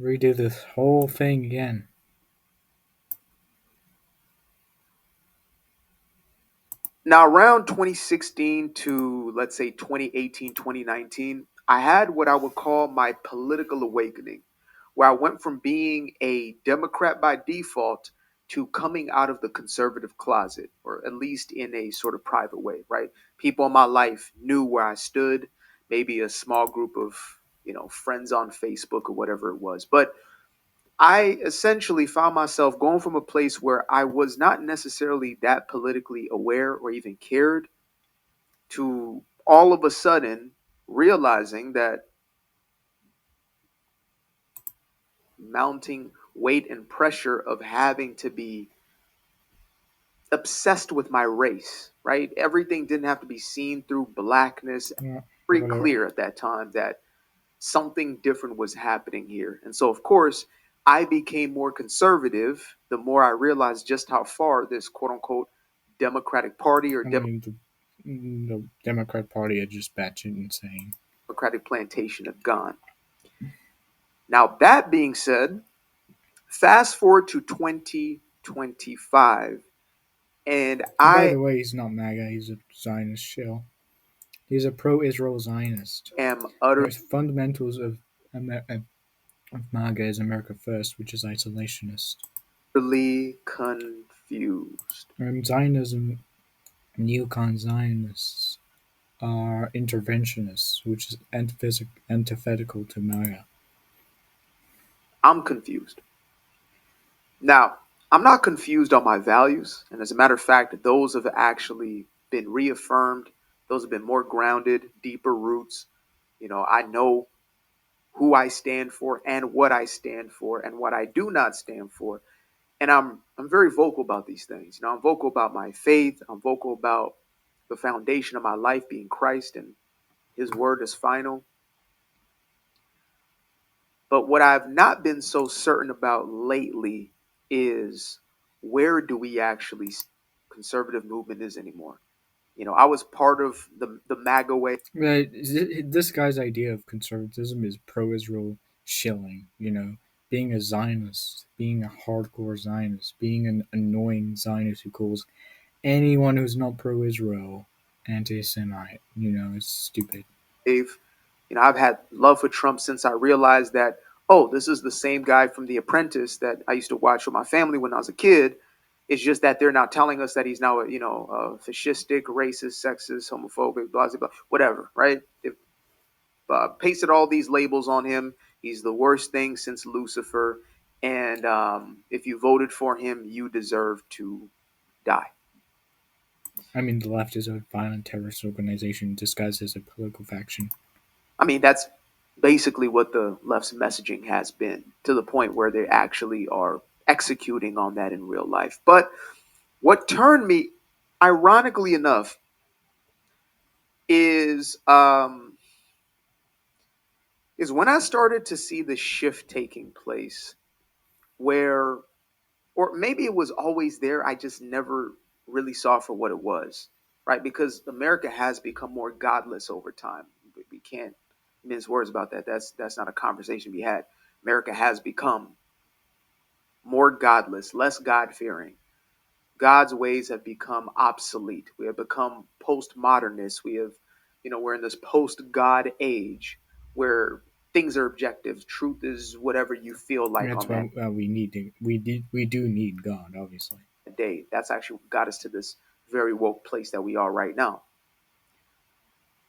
Redo this whole thing again. Now, around 2016 to let's say 2018, 2019, I had what I would call my political awakening, where I went from being a Democrat by default to coming out of the conservative closet, or at least in a sort of private way, right? People in my life knew where I stood, maybe a small group of, friends on Facebook or whatever it was. But I essentially found myself going from a place where I was not necessarily that politically aware or even cared to all of a sudden realizing that mounting weight and pressure of having to be obsessed with my race, right? Everything didn't have to be seen through blackness. Yeah, Pretty whatever. clear at that time that something different was happening here. And so, of course, I became more conservative the more I realized just how far this quote unquote Democratic Party or I mean, the Democrat Party are just batshit insane. Democratic plantation have gone. Now, that being said, fast forward to 2025, and By I the way, he's not MAGA, he's a Zionist shill. He's a pro Israel Zionist. am utterly There's fundamentals of MAGA is America First, which is isolationist. confused. Zionism, neocon Zionists are interventionists, which is antithetical to MAGA. I'm confused. Now, I'm not confused on my values. And as a matter of fact, those have actually been reaffirmed. Those have been more grounded, deeper roots. I know who I stand for and what I stand for and what I do not stand for. And I'm very vocal about these things. I'm vocal about my faith. I'm vocal about the foundation of my life being Christ and his word is final. But what I've not been so certain about lately is where do we actually conservative movement is anymore. I was part of the MAGA way. But this guy's idea of conservatism is pro-Israel shilling. Being a Zionist, being a hardcore Zionist, being an annoying Zionist who calls anyone who's not pro-Israel anti-Semite. It's stupid. Dave. I've had love for Trump since I realized that, oh, this is the same guy from The Apprentice that I used to watch with my family when I was a kid. It's just that they're now telling us that he's now, fascistic, racist, sexist, homophobic, blah, blah, blah, whatever, right? They've pasted all these labels on him. He's the worst thing since Lucifer. And if you voted for him, you deserve to die. I mean, the left is a violent terrorist organization disguised as a political faction. I mean, that's basically what the left's messaging has been to the point where they actually are executing on that in real life. But what turned me, ironically enough, is is when I started to see the shift taking place, where, or maybe it was always there, I just never really saw for what it was, right? Because America has become more godless over time. We can't mince words about that. That's not a conversation we had. America has become more godless, less God fearing. God's ways have become obsolete. We have become postmodernists. We're in this post God age where things are objective. Truth is whatever you feel like That's on why that we do need God, obviously. day. That's actually what got us to this very woke place that we are right now.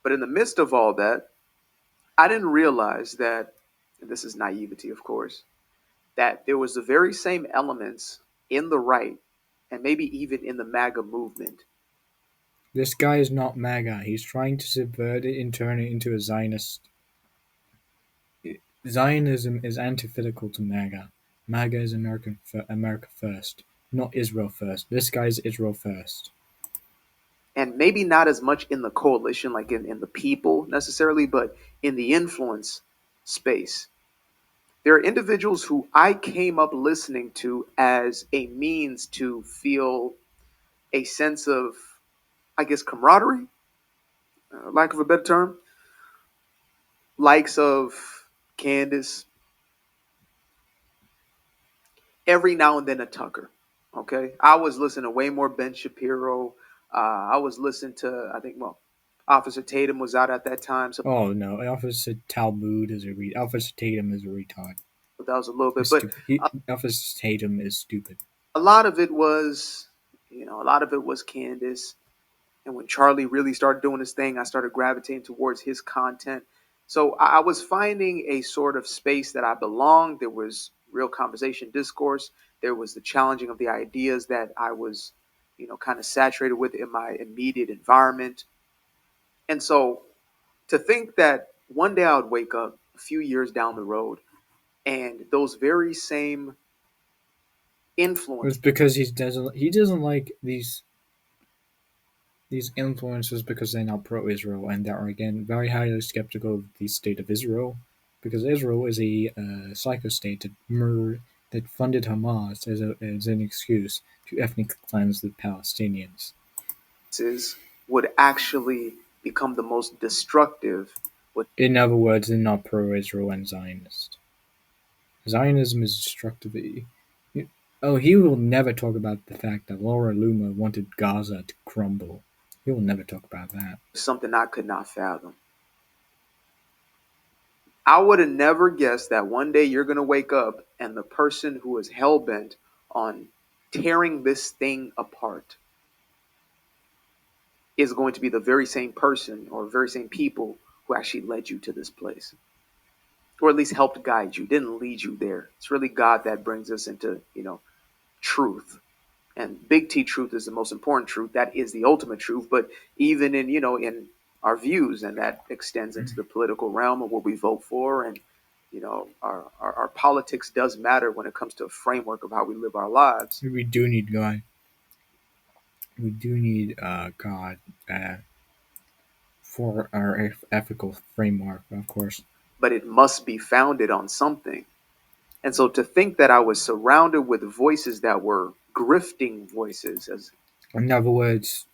But in the midst of all that, I didn't realize that, and this is naivety, of course, that there was the very same elements in the right and maybe even in the MAGA movement. This guy is not MAGA. He's trying to subvert it and turn it into a Zionist. Zionism is antithetical to MAGA. MAGA is America First, not Israel First. This guy's Israel First. And maybe not as much in the coalition, like in the people necessarily, but in the influence space. There are individuals who I came up listening to as a means to feel a sense of, I guess, camaraderie, lack of a better term, likes of Candace, every now and then a Tucker. Okay, I was listening to way more Ben Shapiro. I was listening to, I think, well, Officer Tatum was out at that time, so Oh no, Officer Talmud is a Officer Tatum is a retard. that was a little bit. He's But stupid. Officer Tatum is stupid. a lot of it was, a lot of it was Candace. And when Charlie really started doing his thing, I started gravitating towards his content. So I was finding a sort of space that I belonged. There was real conversation, discourse. There was the challenging of the ideas that I was, kind of saturated with in my immediate environment. And so to think that one day I would wake up a few years down the road and those very same influences It's because he doesn't like these influences because they're not pro-Israel and they are again very highly skeptical of the state of Israel because Israel is a psycho-state that funded Hamas as an excuse to ethnically cleanse the Palestinians. would actually become the most destructive. In other words, they're not pro-Israel and Zionist. Zionism is destructive. Oh, he will never talk about the fact that Laura Loomer wanted Gaza to crumble. He will never talk about that. Something I could not fathom. I would have never guessed that one day you're going to wake up and the person who is hell bent on tearing this thing apart is going to be the very same person or very same people who actually led you to this place, or at least helped guide you, didn't lead you there. It's really God that brings us into, truth. And big T truth is the most important truth. That is the ultimate truth. But even in, in our views, and that extends into the political realm of what we vote for, and our politics does matter when it comes to a framework of how we live our lives. We do need God. We do need God for our ethical framework, of course. But it must be founded on something. And so to think that I was surrounded with voices that were grifting voices, as In other words,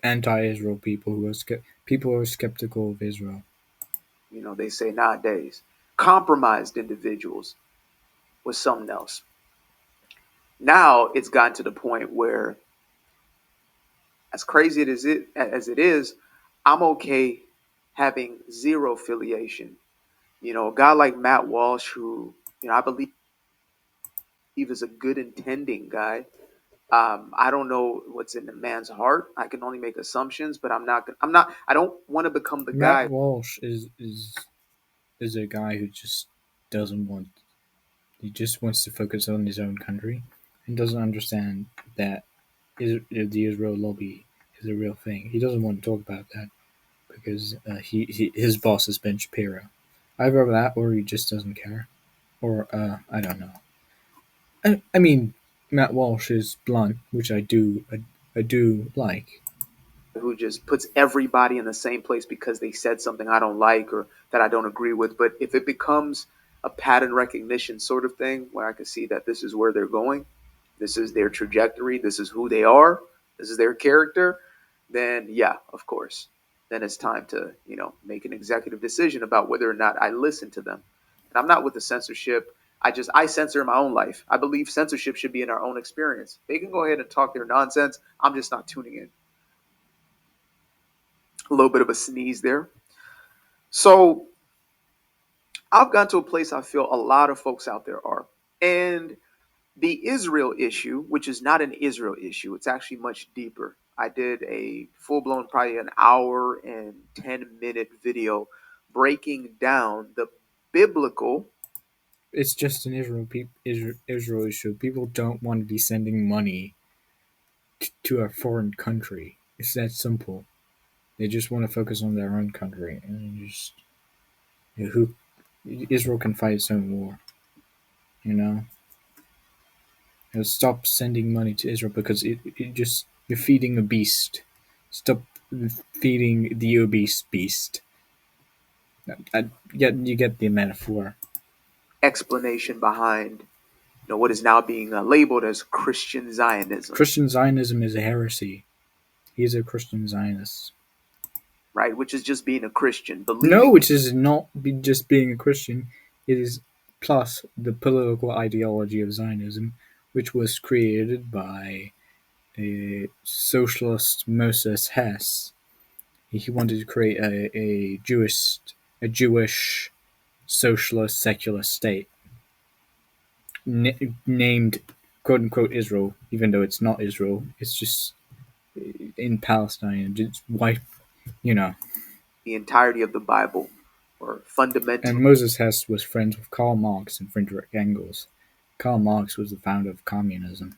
anti-Israel people who are skeptical of Israel. they say nowadays, compromised individuals, was something else. Now it's gotten to the point where, as crazy as it is, I'm okay having zero affiliation. A guy like Matt Walsh, who I believe is a good intending guy. I don't know what's in the man's heart. I can only make assumptions, but I'm not. I'm not. I don't want to become the Matt guy Walsh is a guy who just doesn't want. He just wants to focus on his own country, and doesn't understand that the Israel lobby is a real thing. He doesn't want to talk about that because his boss is Ben Shapiro. Either that, or he just doesn't care, or I don't know. I mean, Matt Walsh is blunt, which I do like. who just puts everybody in the same place because they said something I don't like or that I don't agree with. But if it becomes a pattern recognition sort of thing where I can see that this is where they're going, this is their trajectory, this is who they are, this is their character, then yeah, of course. Then it's time to, make an executive decision about whether or not I listen to them. And I'm not with the censorship. I censor my own life. I believe censorship should be in our own experience. They can go ahead and talk their nonsense. I'm just not tuning in. A little bit of a sneeze there. So I've gone to a place I feel a lot of folks out there are. And the Israel issue, which is not an Israel issue, it's actually much deeper. I did a full blown, probably an hour and 10-minute video breaking down the biblical. It's just an Israel issue. People don't want to be sending money to a foreign country. It's that simple. They just want to focus on their own country and just who Israel can fight its own war. You know, stop sending money to Israel because it just you're feeding a beast. Stop feeding the obese beast. You get the metaphor. Explanation behind what is now being labeled as Christian Zionism, Christian Zionism is a heresy. He's a Christian Zionist. right? Which is just being a Christian, No, believing which is not just being a Christian. It is. plus the political ideology of Zionism, which was created by a socialist Moses Hess. He wanted to create a Jewish socialist secular state named quote unquote Israel, even though it's not Israel. It's just in Palestine. It's white, you know. The entirety of the Bible, or And fundamentally, Moses Hess was friends with Karl Marx and Friedrich Engels. Karl Marx was the founder of communism.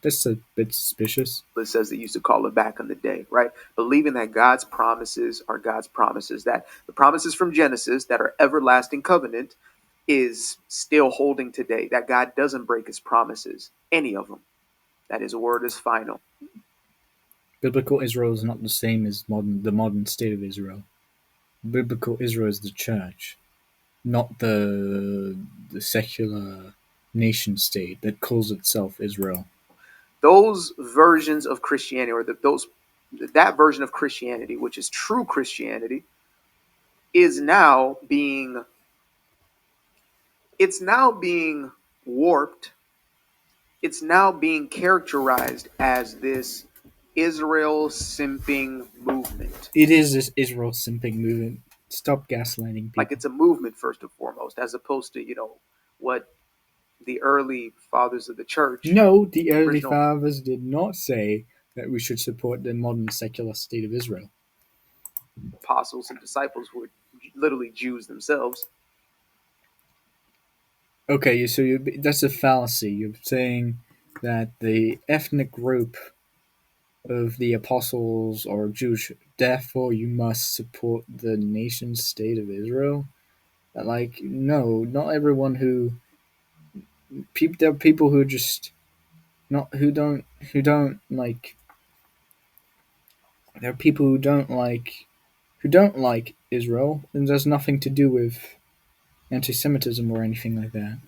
That's a bit suspicious. it says they used to call it back in the day, right? Believing that God's promises are God's promises, that the promises from Genesis that are everlasting covenant is still holding today, that God doesn't break his promises, any of them, that his word is final. Biblical Israel is not the same as the modern state of Israel. Biblical Israel is the church, not the secular nation state that calls itself Israel. Those versions of Christianity, or that version of Christianity, which is true Christianity, is now being it's now being warped. It's now being characterized as this Israel simping movement. It is this Israel simping movement. Stop gaslighting Like people. it's a movement first and foremost, as opposed to, what the early fathers of the church, No, the the early original fathers did not say that we should support the modern secular state of Israel. apostles and disciples were literally Jews themselves. Okay, so that's a fallacy. You're saying that the ethnic group of the apostles are Jewish, therefore you must support the nation state of Israel? Like, no, not everyone who there are people who just not who don't like there are people who don't like Israel, and there's nothing to do with anti-Semitism or anything like that.